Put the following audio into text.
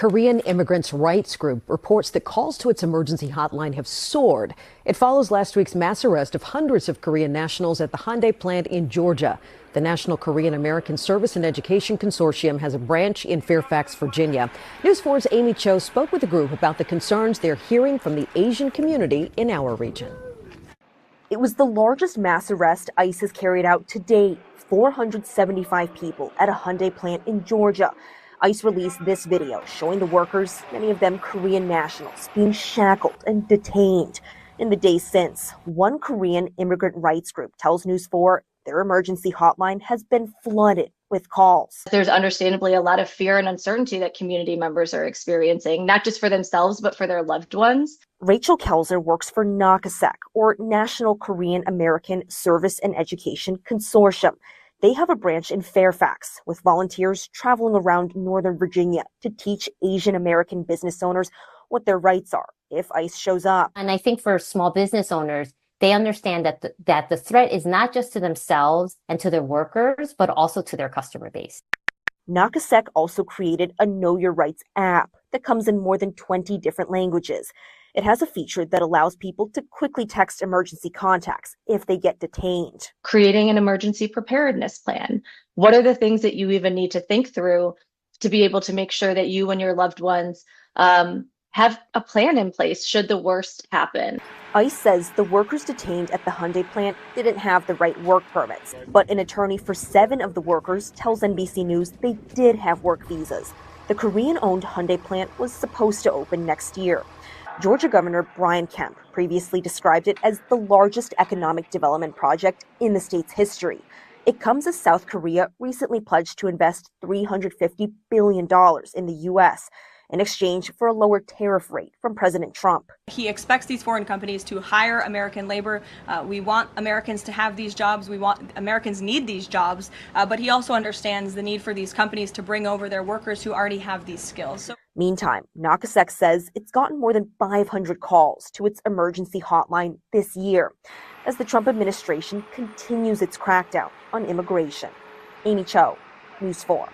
Korean immigrants' rights group reports that calls to its emergency hotline have soared. It follows last week's mass arrest of hundreds of Korean nationals at the Hyundai plant in Georgia. The National Korean American Service and Education Consortium has a branch in Fairfax, Virginia. News 4's Amy Cho spoke with the group about the concerns they're hearing from the Asian community in our region. It was the largest mass arrest ICE has carried out to date, 475 people at a Hyundai plant in Georgia. ICE released this video showing the workers, many of them Korean nationals, being shackled and detained. In the days since, one Korean immigrant rights group tells News 4 their emergency hotline has been flooded with calls. There's understandably a lot of fear and uncertainty that community members are experiencing, not just for themselves, but for their loved ones. Rachel Kelzer works for NAKASEC, or National Korean American Service and Education Consortium. They have a branch in Fairfax with volunteers traveling around Northern Virginia to teach Asian American business owners what their rights are if ICE shows up. And I think for small business owners, they understand that the threat is not just to themselves and to their workers, but also to their customer base. NAKASEC also created a Know Your Rights app that comes in more than 20 different languages. It has a feature that allows people to quickly text emergency contacts if they get detained. Creating an emergency preparedness plan. What are the things that you even need to think through to be able to make sure that you and your loved ones have a plan in place should the worst happen? ICE says the workers detained at the Hyundai plant didn't have the right work permits, but an attorney for 7 of the workers tells NBC News they did have work visas. The Korean-owned Hyundai plant was supposed to open next year. Georgia Governor Brian Kemp previously described it as the largest economic development project in the state's history. It comes as South Korea recently pledged to invest $350 billion in the U.S. in exchange for a lower tariff rate from President Trump. He expects these foreign companies to hire American labor. We want Americans to have these jobs. Americans need these jobs, but he also understands the need for these companies to bring over their workers who already have these skills. Meantime, NAKASEC says it's gotten more than 500 calls to its emergency hotline this year as the Trump administration continues its crackdown on immigration. Amy Cho, News 4.